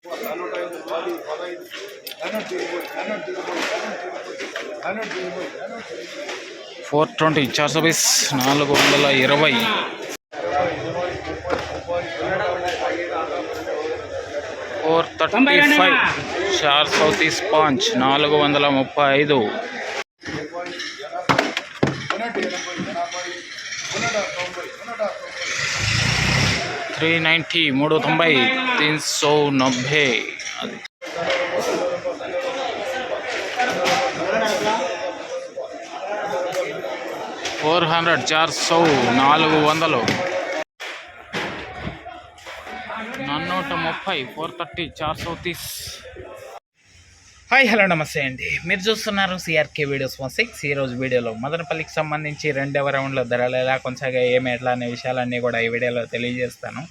$420 420 420. 435 430 స్పాంచ్ 435. 390 390 390. అది 400 400 430 430 430. Hi hello నమస్తే అండి. మీరు చూస్తున్నారు సిఆర్కే వీడియోస్ 16. ఈరోజు వీడియోలో మదనపల్లికి సంబంధించి రెండవ రౌండ్లో ధరలు ఎలా కొనసాగాయి, ఏమి ఎట్లా అనే విషయాలన్నీ కూడా ఈ వీడియోలో తెలియజేస్తాను.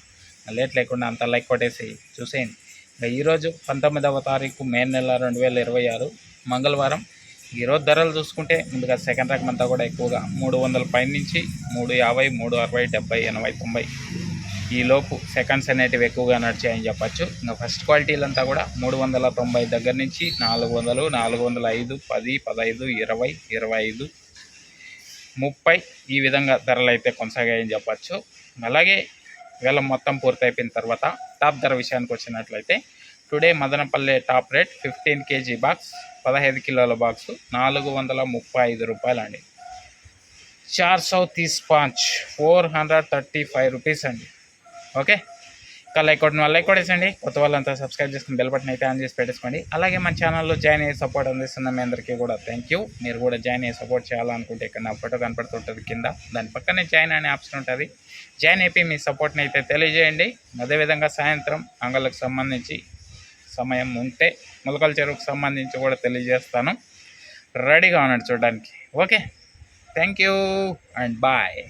లేట్ లేకుండా అంత లైక్ కొట్టేసి చూసేయండి. ఈరోజు 19వ తారీఖు మే నెల 2026 మంగళవారం. ఈరోజు ధరలు చూసుకుంటే ముందుగా సెకండ్ రకం అంతా కూడా ఎక్కువగా 300 పైన నుంచి 350 360 70 80 90 ఈలోపు సెకండ్స్ అనేటివి ఎక్కువగా నడిచాయని చెప్పచ్చు. ఇంకా ఫస్ట్ క్వాలిటీలంతా కూడా 390 దగ్గర నుంచి 400 405 10 15 20 25 30 ఈ విధంగా ధరలు అయితే కొనసాగాయని చెప్పచ్చు. అలాగే వేలం మొత్తం పూర్తయిపోయిన తర్వాత టాప్ ధర విషయానికి వచ్చినట్లయితే today Madanapalle top rate 15 kg box 15 కిలోల బాక్స్ 435 రూపాయలు అండి. 430 స్పాంచ్ 435 రూపీస్ అండి. ఓకే, ఇంకా లైక్ కొట్టిన వాళ్ళు లైక్ కొట్టేసండి. కొత్త వాళ్ళంతా సబ్స్క్రైబ్ చేసుకుని బెల్ బటన్ అయితే ఆన్ చేసి పెట్టేసుకోండి. అలాగే మన ఛానల్లో జాయిన్ అయ్యే సపోర్ట్ అందిస్తున్న మీ అందరికీ కూడా థ్యాంక్ యూ. మీరు కూడా జాయిన్ అయ్యే సపోర్ట్ చేయాలనుకుంటే ఇక్కడ నా ఫోటో కనపడుతుంటుంది కింద, దాని పక్కనే జాయిన్ అనే ఆప్షన్ ఉంటుంది. జాయిన్ అయిపోయి మీ సపోర్ట్ని అయితే తెలియజేయండి. అదేవిధంగా సాయంత్రం అంగళ్ళకు సంబంధించి సమయం ఉంటే ములకల చెరువుకు సంబంధించి కూడా తెలియజేస్తాను. రెడీగా ఉన్నాడు చూడడానికి. Okay, thank you and bye.